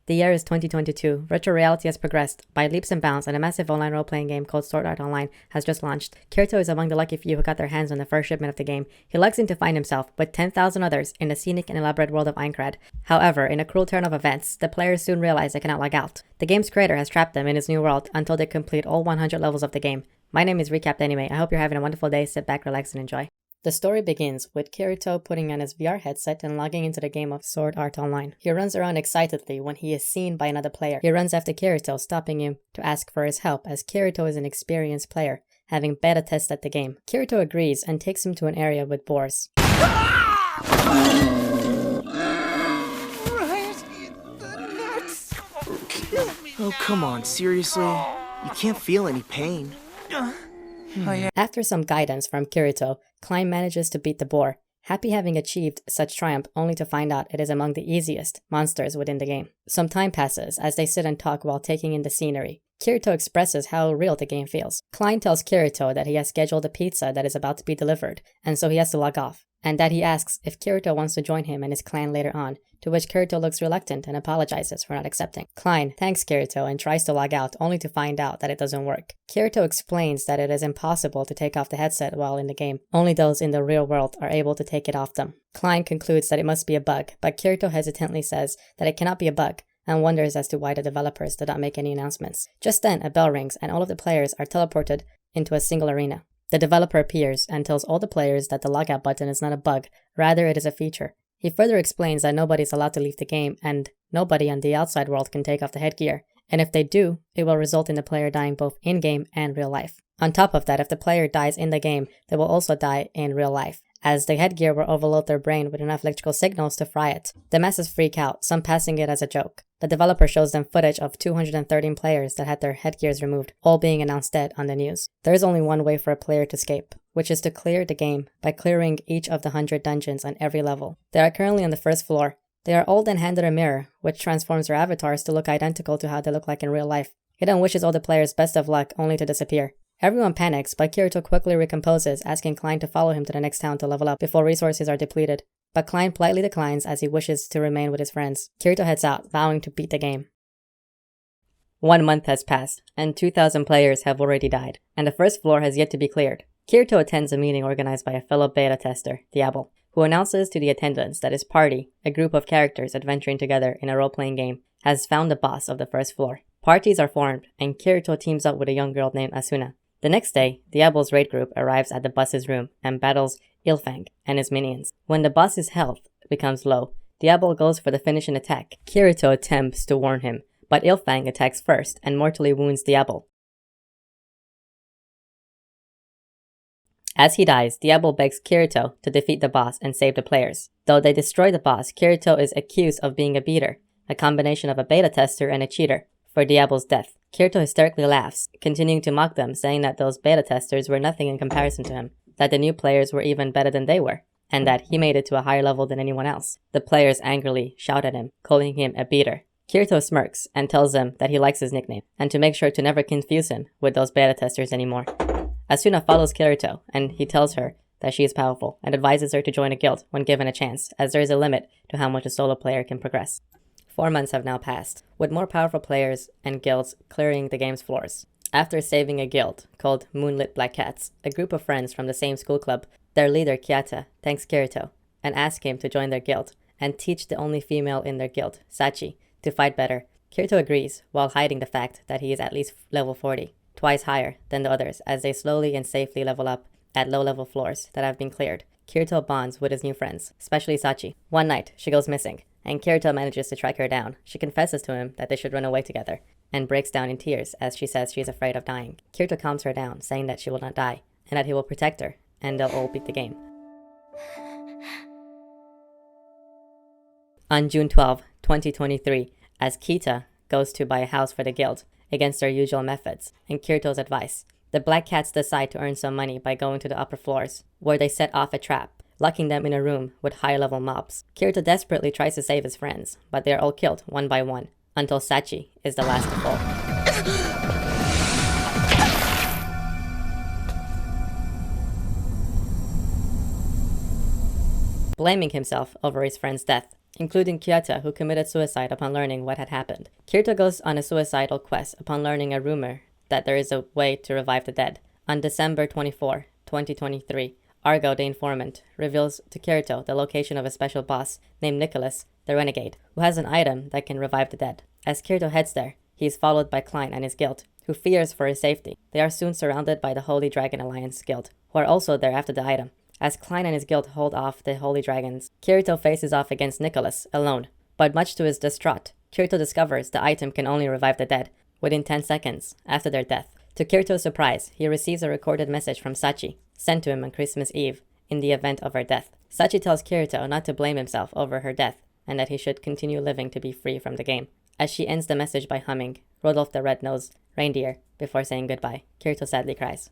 The year is 2022. Virtual reality has progressed by leaps and bounds, and a massive online role-playing game called Sword Art Online has just launched. Kirito is among the lucky few who got their hands on the first shipment of the game. He logs in to find himself, with 10,000 others, in the scenic and elaborate world of Aincrad. However, in a cruel turn of events, the players soon realize they cannot log out. The game's creator has trapped them in his new world until they complete all 100 levels of the game. My name is Recapped Anime. I hope you're having a wonderful day. Sit back, relax, and enjoy. The story begins with Kirito putting on his VR headset and logging into the game of Sword Art Online. He runs around excitedly when he is seen by another player. He runs after Kirito, stopping him to ask for his help, as Kirito is an experienced player, having beta tested the game. Kirito agrees and takes him to an area with boars. Oh, come on, seriously? You can't feel any pain. After some guidance from Kirito, Klein manages to beat the boar, happy having achieved such triumph only to find out it is among the easiest monsters within the game. Some time passes as they sit and talk while taking in the scenery. Kirito expresses how real the game feels. Klein tells Kirito that he has scheduled a pizza that is about to be delivered, and so he has to log off, and that he asks if Kirito wants to join him and his clan later on, to which Kirito looks reluctant and apologizes for not accepting. Klein thanks Kirito and tries to log out, only to find out that it doesn't work. Kirito explains that it is impossible to take off the headset while in the game. Only those in the real world are able to take it off them. Klein concludes that it must be a bug, but Kirito hesitantly says that it cannot be a bug, and wonders as to why the developers did not make any announcements. Just then, a bell rings and all of the players are teleported into a single arena. The developer appears and tells all the players that the logout button is not a bug, rather it is a feature. He further explains that nobody is allowed to leave the game and nobody on the outside world can take off the headgear, and if they do, it will result in the player dying both in-game and real life. On top of that, if the player dies in the game, they will also die in real life, as the headgear will overload their brain with enough electrical signals to fry it. The masses freak out, some passing it as a joke. The developer shows them footage of 213 players that had their headgears removed, all being announced dead on the news. There is only one way for a player to escape, which is to clear the game by clearing each of the 100 dungeons on every level. They are currently on the first floor. They are all then handed a mirror, which transforms their avatars to look identical to how they look like in real life. He then wishes all the players best of luck, only to disappear. Everyone panics, but Kirito quickly recomposes, asking Klein to follow him to the next town to level up before resources are depleted. But Klein politely declines as he wishes to remain with his friends. Kirito heads out, vowing to beat the game. 1 month has passed, and 2,000 players have already died, and the first floor has yet to be cleared. Kirito attends a meeting organized by a fellow beta tester, Diablo, who announces to the attendants that his party, a group of characters adventuring together in a role-playing game, has found the boss of the first floor. Parties are formed, and Kirito teams up with a young girl named Asuna. The next day, Diablo's raid group arrives at the boss's room and battles Ilfang and his minions. When the boss's health becomes low, Diablo goes for the finishing attack. Kirito attempts to warn him, but Ilfang attacks first and mortally wounds Diablo. As he dies, Diablo begs Kirito to defeat the boss and save the players. Though they destroy the boss, Kirito is accused of being a beater, a combination of a beta tester and a cheater, for Diablo's death. Kirito hysterically laughs, continuing to mock them, saying that those beta testers were nothing in comparison to him, that the new players were even better than they were, and that he made it to a higher level than anyone else. The players angrily shout at him, calling him a beater. Kirito smirks and tells them that he likes his nickname, and to make sure to never confuse him with those beta testers anymore. Asuna follows Kirito, and he tells her that she is powerful, and advises her to join a guild when given a chance, as there is a limit to how much a solo player can progress. 4 months have now passed, with more powerful players and guilds clearing the game's floors. After saving a guild called Moonlit Black Cats, a group of friends from the same school club, their leader Kyata thanks Kirito and asks him to join their guild and teach the only female in their guild, Sachi, to fight better. Kirito agrees, while hiding the fact that he is at least level 40, twice higher than the others, as they slowly and safely level up at low-level floors that have been cleared. Kirito bonds with his new friends, especially Sachi. One night, she goes missing, and Kirito manages to track her down. She confesses to him that they should run away together, and breaks down in tears as she says she is afraid of dying. Kirito calms her down, saying that she will not die, and that he will protect her, and they'll all beat the game. On June 12, 2023, as Kita goes to buy a house for the guild, against their usual methods, and Kirito's advice, the Black Cats decide to earn some money by going to the upper floors, where they set off a trap, locking them in a room with high-level mobs. Kirito desperately tries to save his friends, but they are all killed one by one, until Sachi is the last to fall. Blaming himself over his friend's death, including Kyoto, who committed suicide upon learning what had happened. Kirito goes on a suicidal quest upon learning a rumor that there is a way to revive the dead. On December 24, 2023, Argo, the informant, reveals to Kirito the location of a special boss named Nicholas, the Renegade, who has an item that can revive the dead. As Kirito heads there, he is followed by Klein and his guild, who fears for his safety. They are soon surrounded by the Holy Dragon Alliance guild, who are also there after the item. As Klein and his guild hold off the Holy Dragons, Kirito faces off against Nicholas, alone. But much to his distraught, Kirito discovers the item can only revive the dead within 10 seconds after their death. To Kirito's surprise, he receives a recorded message from Sachi, sent to him on Christmas Eve, in the event of her death. Sachi tells Kirito not to blame himself over her death, and that he should continue living to be free from the game. As she ends the message by humming Rudolph the Red-Nosed Reindeer before saying goodbye, Kirito sadly cries.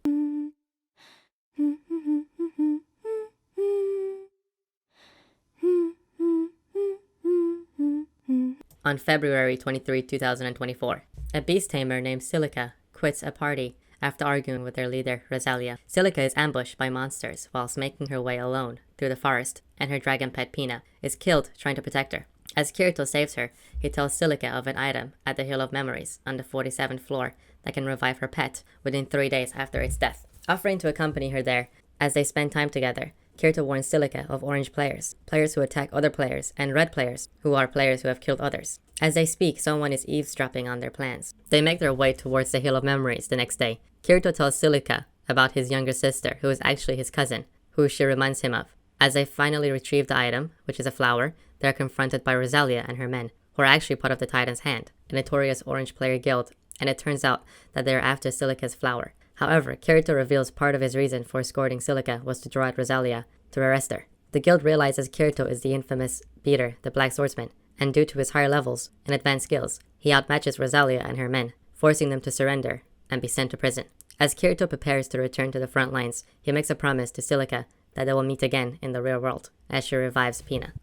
On February 23, 2024, a beast tamer named Silica quits a party after arguing with their leader, Rosalia. Silica is ambushed by monsters whilst making her way alone through the forest, and her dragon pet Pina is killed trying to protect her. As Kirito saves her, he tells Silica of an item at the Hill of Memories on the 47th floor that can revive her pet within 3 days after its death. Offering to accompany her there, as they spend time together, Kirito warns Silica of orange players who attack other players, and red players, who are players who have killed others. As they speak, someone is eavesdropping on their plans. They make their way towards the Hill of Memories the next day. Kirito tells Silica about his younger sister, who is actually his cousin, who she reminds him of. As they finally retrieve the item, which is a flower, they are confronted by Rosalia and her men, who are actually part of the Titan's Hand, a notorious orange player guild, and it turns out that they are after Silica's flower. However, Kirito reveals part of his reason for escorting Silica was to draw out Rosalia to arrest her. The guild realizes Kirito is the infamous beater, the Black Swordsman, and due to his higher levels and advanced skills, he outmatches Rosalia and her men, forcing them to surrender and be sent to prison. As Kirito prepares to return to the front lines, he makes a promise to Silica that they will meet again in the real world, as she revives Pina.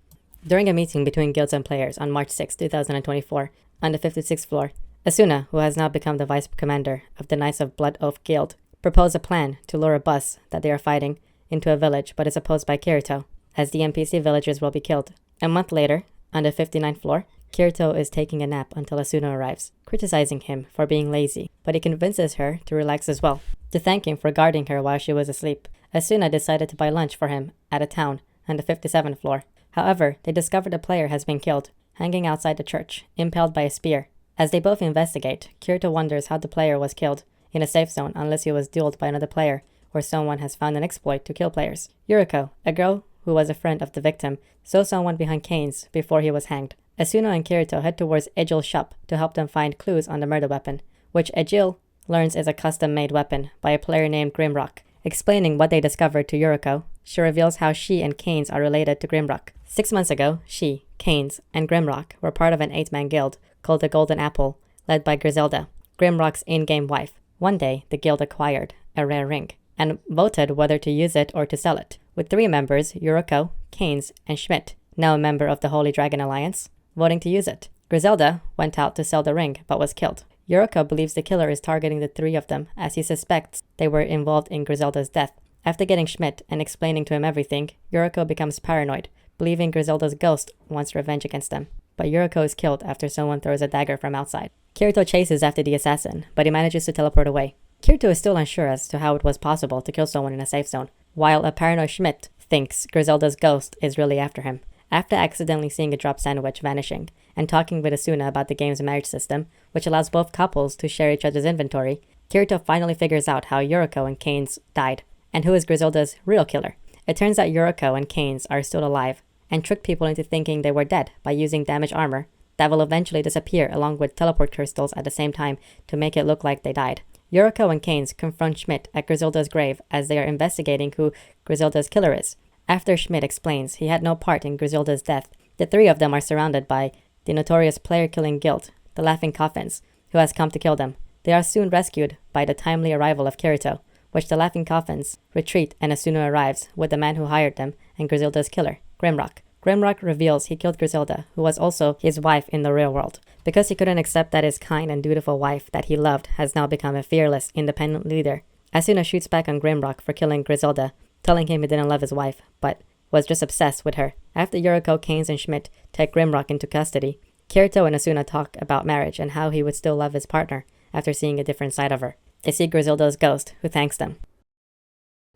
During a meeting between guilds and players on March 6, 2024, on the 56th floor, Asuna, who has now become the vice commander of the Knights of Blood Oath Guild, proposed a plan to lure a bus that they are fighting into a village, but is opposed by Kirito, as the NPC villagers will be killed. A month later, on the 59th floor, Kirito is taking a nap until Asuna arrives, criticizing him for being lazy, but he convinces her to relax as well. To thank him for guarding her while she was asleep, Asuna decided to buy lunch for him at a town on the 57th floor. However, they discover the player has been killed, hanging outside the church, impaled by a spear. As they both investigate, Kirito wonders how the player was killed in a safe zone unless he was dueled by another player, or someone has found an exploit to kill players. Yuriko, a girl who was a friend of the victim, saw someone behind Kane's before he was hanged. Asuna and Kirito head towards Egil's shop to help them find clues on the murder weapon, which Egil learns is a custom-made weapon by a player named Grimrock. Explaining what they discovered to Yuriko, she reveals how she and Kane's are related to Grimrock. 6 months ago, she, Kane's, and Grimrock were part of an 8-man guild called the Golden Apple, led by Griselda, Grimrock's in-game wife. One day, the guild acquired a rare ring and voted whether to use it or to sell it, with 3 members, Yuriko, Kane's, and Schmidt, now a member of the Holy Dragon Alliance, voting to use it. Griselda went out to sell the ring, but was killed. Yuriko believes the killer is targeting the 3 of them, as he suspects they were involved in Griselda's death. After getting Schmidt and explaining to him everything, Yuriko becomes paranoid, believing Griselda's ghost wants revenge against them. But Yuriko is killed after someone throws a dagger from outside. Kirito chases after the assassin, but he manages to teleport away. Kirito is still unsure as to how it was possible to kill someone in a safe zone, while a paranoid Schmidt thinks Griselda's ghost is really after him. After accidentally seeing a drop sandwich vanishing, and talking with Asuna about the game's marriage system, which allows both couples to share each other's inventory, Kirito finally figures out how Yuriko and Kane's died, and who is Griselda's real killer. It turns out Yuriko and Kane's are still alive, and tricked people into thinking they were dead by using damaged armor that will eventually disappear along with teleport crystals at the same time to make it look like they died. Yuriko and Kane's confront Schmidt at Griselda's grave as they are investigating who Griselda's killer is. After Schmidt explains he had no part in Griselda's death, the 3 of them are surrounded by the notorious player-killing guild, the Laughing Coffins, who has come to kill them. They are soon rescued by the timely arrival of Kirito, which the Laughing Coffins retreat and Asuna arrives with the man who hired them and Griselda's killer, Grimrock. Grimrock reveals he killed Griselda, who was also his wife in the real world, because he couldn't accept that his kind and dutiful wife that he loved has now become a fearless, independent leader. Asuna shoots back on Grimrock for killing Griselda, telling him he didn't love his wife, but was just obsessed with her. After Yuriko, Keynes, and Schmidt take Grimrock into custody, Kirito and Asuna talk about marriage and how he would still love his partner after seeing a different side of her. They see Griselda's ghost, who thanks them.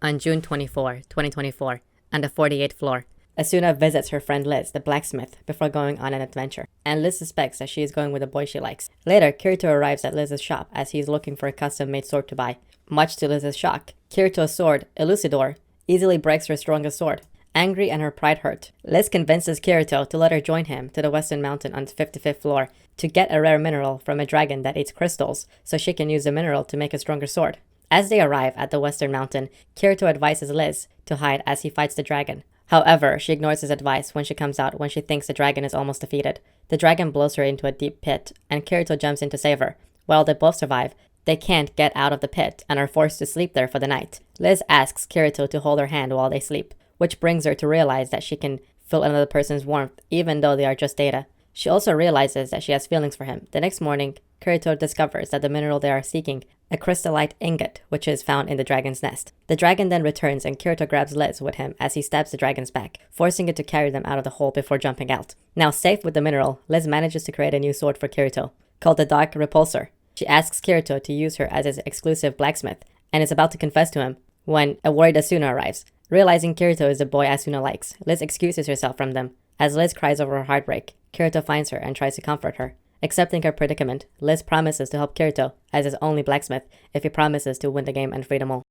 On June 24, 2024, on the 48th floor, Asuna visits her friend Liz, the blacksmith, before going on an adventure, and Liz suspects that she is going with a boy she likes. Later, Kirito arrives at Liz's shop as he is looking for a custom-made sword to buy. Much to Liz's shock, Kirito's sword, Elucidor, easily breaks her strongest sword. Angry and her pride hurt, Liz convinces Kirito to let her join him to the Western Mountain on the 55th floor to get a rare mineral from a dragon that eats crystals so she can use the mineral to make a stronger sword. As they arrive at the Western Mountain, Kirito advises Liz to hide as he fights the dragon. However, she ignores his advice when she comes out when she thinks the dragon is almost defeated. The dragon blows her into a deep pit, and Kirito jumps in to save her. While they both survive, they can't get out of the pit and are forced to sleep there for the night. Liz asks Kirito to hold her hand while they sleep, which brings her to realize that she can feel another person's warmth even though they are just data. She also realizes that she has feelings for him. The next morning, Kirito discovers that the mineral they are seeking, a crystallite ingot, which is found in the dragon's nest. The dragon then returns and Kirito grabs Liz with him as he stabs the dragon's back, forcing it to carry them out of the hole before jumping out. Now safe with the mineral, Liz manages to create a new sword for Kirito, called the Dark Repulsor. She asks Kirito to use her as his exclusive blacksmith, and is about to confess to him when a worried Asuna arrives. Realizing Kirito is the boy Asuna likes, Liz excuses herself from them. As Liz cries over her heartbreak, Kirito finds her and tries to comfort her. Accepting her predicament, Liz promises to help Kirito as his only blacksmith if he promises to win the game and free them all.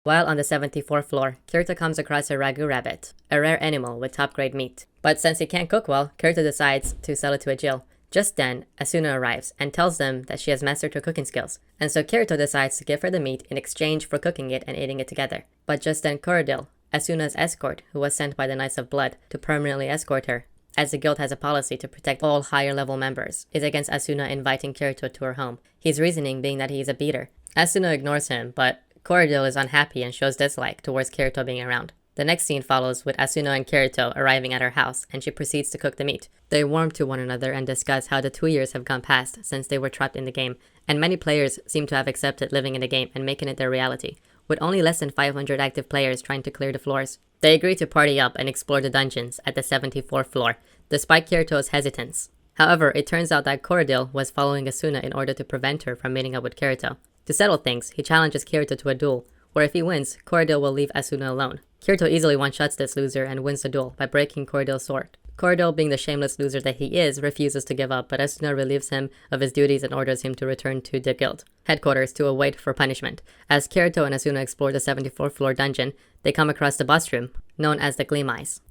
While on the 74th floor, Kirito comes across a ragu rabbit, a rare animal with top-grade meat. But since he can't cook well, Kirito decides to sell it to a Jill. Just then, Asuna arrives and tells them that she has mastered her cooking skills, and so Kirito decides to give her the meat in exchange for cooking it and eating it together. But just then Korodil, Asuna's escort, who was sent by the Knights of Blood to permanently escort her, as the guild has a policy to protect all higher-level members, is against Asuna inviting Kirito to her home, his reasoning being that he is a beater. Asuna ignores him, but Korodil is unhappy and shows dislike towards Kirito being around. The next scene follows with Asuna and Kirito arriving at her house, and she proceeds to cook the meat. They warm to one another and discuss how the 2 years have gone past since they were trapped in the game, and many players seem to have accepted living in the game and making it their reality, with only less than 500 active players trying to clear the floors. They agree to party up and explore the dungeons at the 74th floor, despite Kirito's hesitance. However, it turns out that Korodil was following Asuna in order to prevent her from meeting up with Kirito. To settle things, he challenges Kirito to a duel, where if he wins, Korodil will leave Asuna alone. Kirito easily one-shots this loser and wins the duel by breaking Korodil's sword. Korodil, being the shameless loser that he is, refuses to give up, but Asuna relieves him of his duties and orders him to return to the guild headquarters to await for punishment. As Kirito and Asuna explore the 74th floor dungeon, they come across the boss room, known as the Gleam Eyes.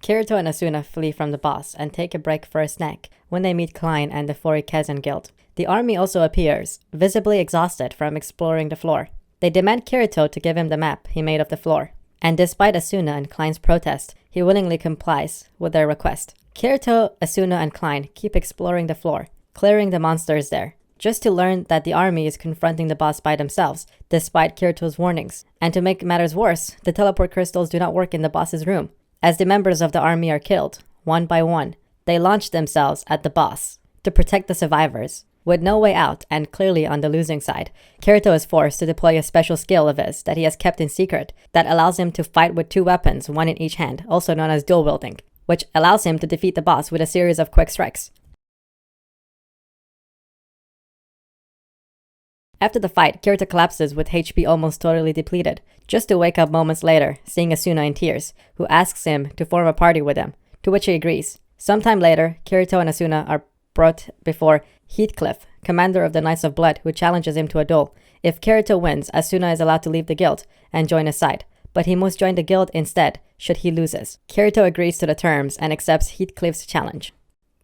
Kirito and Asuna flee from the boss and take a break for a snack when they meet Klein and the Forikezen Guild. The army also appears, visibly exhausted from exploring the floor. They demand Kirito to give him the map he made of the floor, and despite Asuna and Klein's protest, he willingly complies with their request. Kirito, Asuna, and Klein keep exploring the floor, clearing the monsters there, just to learn that the army is confronting the boss by themselves, despite Kirito's warnings. And to make matters worse, the teleport crystals do not work in the boss's room. As the members of the army are killed, one by one, they launch themselves at the boss to protect the survivors. With no way out and clearly on the losing side, Kirito is forced to deploy a special skill of his that he has kept in secret that allows him to fight with 2 weapons, one in each hand, also known as dual wielding, which allows him to defeat the boss with a series of quick strikes. After the fight, Kirito collapses with HP almost totally depleted, just to wake up moments later, seeing Asuna in tears, who asks him to form a party with him, to which he agrees. Sometime later, Kirito and Asuna are brought before Heathcliff, commander of the Knights of Blood, who challenges him to a duel. If Kirito wins, Asuna is allowed to leave the guild and join his side, but he must join the guild instead should he loses. Kirito agrees to the terms and accepts Heathcliff's challenge.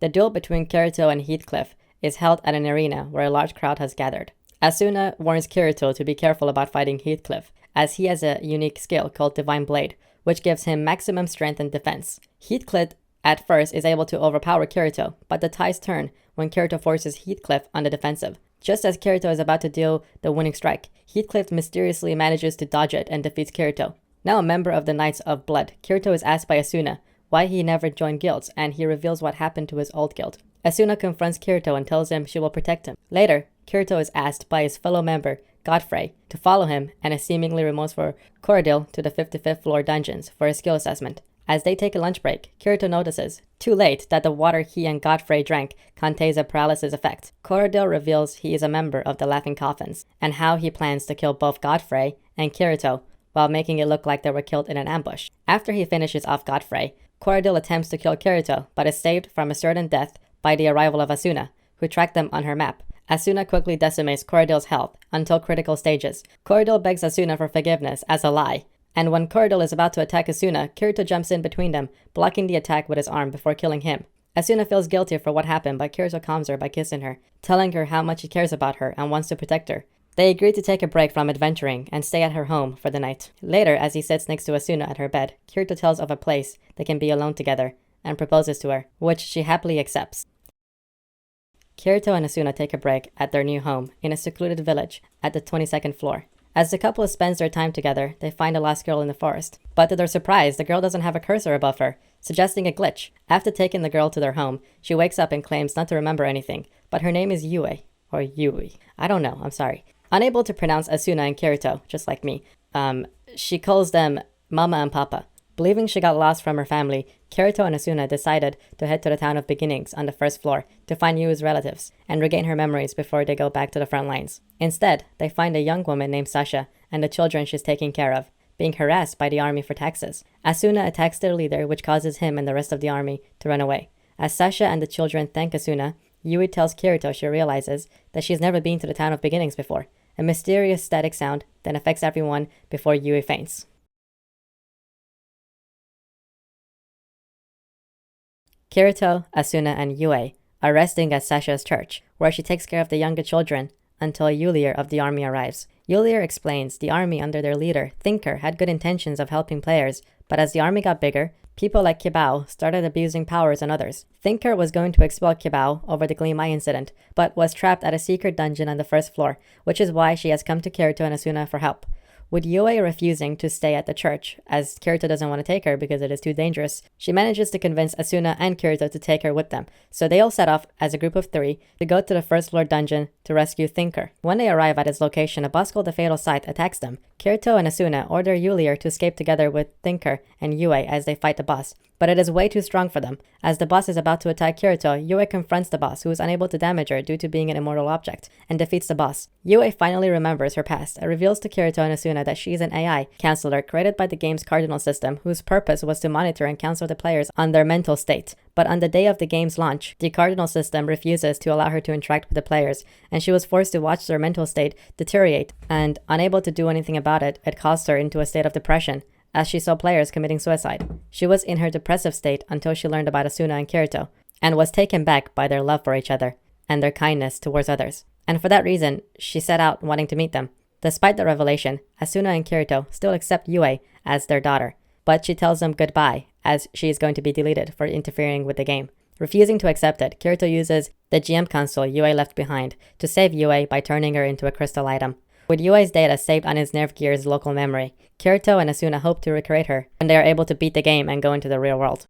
The duel between Kirito and Heathcliff is held at an arena where a large crowd has gathered. Asuna warns Kirito to be careful about fighting Heathcliff, as he has a unique skill called Divine Blade, which gives him maximum strength and defense. Heathcliff at first is able to overpower Kirito, but the tides turn when Kirito forces Heathcliff on the defensive. Just as Kirito is about to deal the winning strike, Heathcliff mysteriously manages to dodge it and defeats Kirito. Now a member of the Knights of Blood, Kirito is asked by Asuna why he never joined guilds, and he reveals what happened to his old guild. Asuna confronts Kirito and tells him she will protect him. Later, Kirito is asked by his fellow member Godfrey, to follow him and is seemingly remorseful Corridil to the 55th floor dungeons for a skill assessment. As they take a lunch break, Kirito notices, too late, that the water he and Godfrey drank contains a paralysis effect. Corridil reveals he is a member of the Laughing Coffins, and how he plans to kill both Godfrey and Kirito, while making it look like they were killed in an ambush. After he finishes off Godfrey, Corridil attempts to kill Kirito, but is saved from a certain death by the arrival of Asuna, who tracked them on her map. Asuna quickly decimates Corridil's health until critical stages. Corridil begs Asuna for forgiveness as a lie, and when Corridil is about to attack Asuna, Kirito jumps in between them, blocking the attack with his arm before killing him. Asuna feels guilty for what happened, but Kirito calms her by kissing her, telling her how much he cares about her and wants to protect her. They agree to take a break from adventuring and stay at her home for the night. Later, as he sits next to Asuna at her bed, Kirito tells of a place they can be alone together and proposes to her, which she happily accepts. Kirito and Asuna take a break at their new home in a secluded village at the 22nd floor. As the couple spends their time together, they find a lost girl in the forest. But to their surprise, the girl doesn't have a cursor above her, suggesting a glitch. After taking the girl to their home, she wakes up and claims not to remember anything, but her name is Yue, or Yui. I don't know, I'm sorry. Unable to pronounce Asuna and Kirito, just like me, she calls them Mama and Papa. Believing she got lost from her family, Kirito and Asuna decided to head to the town of beginnings on the first floor to find Yui's relatives and regain her memories before they go back to the front lines. Instead, they find a young woman named Sasha and the children she's taking care of, being harassed by the army for taxes. Asuna attacks their leader, which causes him and the rest of the army to run away. As Sasha and the children thank Asuna, Yui tells Kirito she realizes that she's never been to the town of beginnings before. A mysterious static sound then affects everyone before Yui faints. Kirito, Asuna, and Yue are resting at Sasha's church, where she takes care of the younger children until a Yulier of the army arrives. Yulier explains the army under their leader, Thinker, had good intentions of helping players, but as the army got bigger, people like Kibao started abusing powers on others. Thinker was going to expel Kibao over the Gleam Eye incident, but was trapped at a secret dungeon on the first floor, which is why she has come to Kirito and Asuna for help. With Yue refusing to stay at the church, as Kirito doesn't want to take her because it is too dangerous, she manages to convince Asuna and Kirito to take her with them. So they all set off as a group of 3 to go to the first floor dungeon to rescue Thinker. When they arrive at its location, a boss called the Fatal Sight attacks them. Kirito and Asuna order Yulier to escape together with Thinker and Yue as they fight the boss, but it is way too strong for them. As the boss is about to attack Kirito, Yue confronts the boss, who is unable to damage her due to being an immortal object, and defeats the boss. Yue finally remembers her past and reveals to Kirito and Asuna that she is an AI counselor created by the game's cardinal system, whose purpose was to monitor and counsel the players on their mental state. But on the day of the game's launch, the cardinal system refuses to allow her to interact with the players, and she was forced to watch their mental state deteriorate, and unable to do anything about it, it caused her into a state of depression, as she saw players committing suicide. She was in her depressive state until she learned about Asuna and Kirito, and was taken back by their love for each other, and their kindness towards others. And for that reason, she set out wanting to meet them. Despite the revelation, Asuna and Kirito still accept Yue as their daughter, but she tells them goodbye, as she is going to be deleted for interfering with the game. Refusing to accept it, Kirito uses the GM console Yue left behind to save Yue by turning her into a crystal item. With Yue's data saved on his Nerve Gear's local memory, Kirito and Asuna hope to recreate her when they are able to beat the game and go into the real world.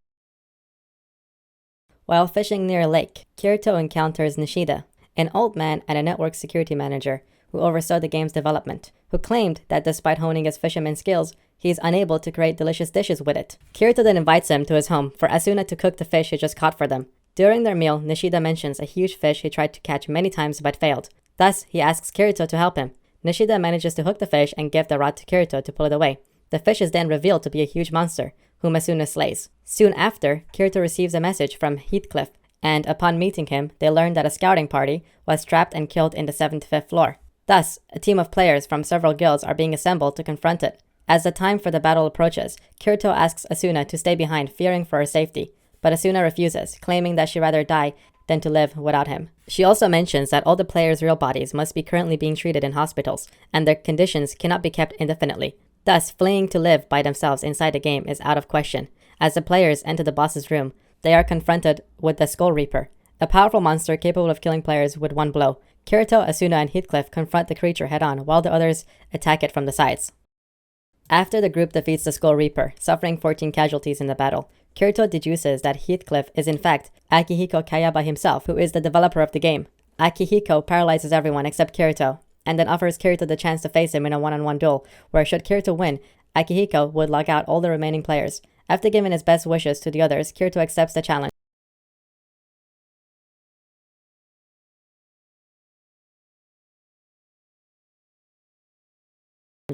While fishing near a lake, Kirito encounters Nishida, an old man and a network security manager who oversaw the game's development, who claimed that despite honing his fisherman skills, he is unable to create delicious dishes with it. Kirito then invites him to his home for Asuna to cook the fish he just caught for them. During their meal, Nishida mentions a huge fish he tried to catch many times but failed. Thus, he asks Kirito to help him. Nishida manages to hook the fish and give the rod to Kirito to pull it away. The fish is then revealed to be a huge monster, whom Asuna slays. Soon after, Kirito receives a message from Heathcliff, and upon meeting him, they learn that a scouting party was trapped and killed in the 75th floor. Thus, a team of players from several guilds are being assembled to confront it. As the time for the battle approaches, Kirito asks Asuna to stay behind, fearing for her safety, but Asuna refuses, claiming that she'd rather die than to live without him. She also mentions that all the players' real bodies must be currently being treated in hospitals, and their conditions cannot be kept indefinitely. Thus, fleeing to live by themselves inside the game is out of question. As the players enter the boss's room, they are confronted with the Skull Reaper, a powerful monster capable of killing players with one blow. Kirito, Asuna, and Heathcliff confront the creature head-on, while the others attack it from the sides. After the group defeats the Skull Reaper, suffering 14 casualties in the battle, Kirito deduces that Heathcliff is in fact Akihiko Kayaba himself, who is the developer of the game. Akihiko paralyzes everyone except Kirito, and then offers Kirito the chance to face him in a one-on-one duel, where should Kirito win, Akihiko would lock out all the remaining players. After giving his best wishes to the others, Kirito accepts the challenge,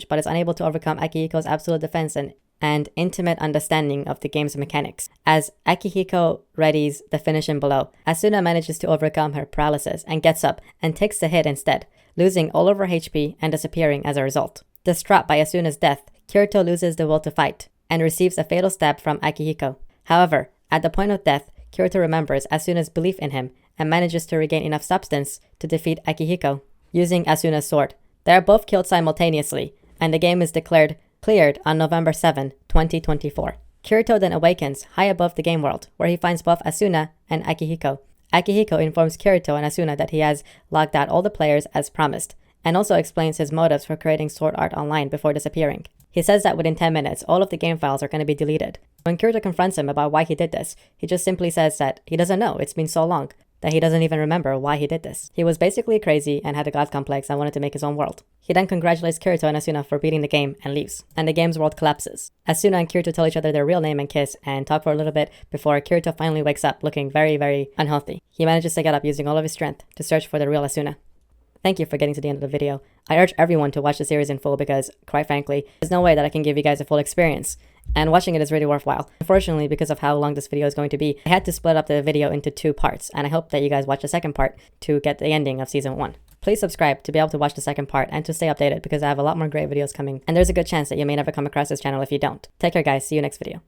but is unable to overcome Akihiko's absolute defense and intimate understanding of the game's mechanics. As Akihiko readies the finishing blow, Asuna manages to overcome her paralysis and gets up and takes the hit instead, losing all of her HP and disappearing as a result. Distraught by Asuna's death, Kirito loses the will to fight and receives a fatal stab from Akihiko. However, at the point of death, Kirito remembers Asuna's belief in him and manages to regain enough substance to defeat Akihiko using Asuna's sword. They are both killed simultaneously, and the game is declared cleared on November 7, 2024. Kirito then awakens high above the game world, where he finds both Asuna and Akihiko. Akihiko informs Kirito and Asuna that he has locked out all the players as promised, and also explains his motives for creating sword art online before disappearing. He says that within 10 minutes, all of the game files are going to be deleted. When Kirito confronts him about why he did this, he just simply says that he doesn't know, it's been so long, that he doesn't even remember why he did this. He was basically crazy and had a god complex and wanted to make his own world. He then congratulates Kirito and Asuna for beating the game and leaves, and the game's world collapses. Asuna and Kirito tell each other their real name and kiss and talk for a little bit before Kirito finally wakes up looking very, very unhealthy. He manages to get up using all of his strength to search for the real Asuna. Thank you for getting to the end of the video. I urge everyone to watch the series in full because, quite frankly, there's no way that I can give you guys a full experience, and watching it is really worthwhile. Unfortunately, because of how long this video is going to be, I had to split up the video into 2 parts, and I hope that you guys watch the second part to get the ending of Season 1. Please subscribe to be able to watch the second part and to stay updated because I have a lot more great videos coming, and there's a good chance that you may never come across this channel if you don't. Take care guys, see you next video.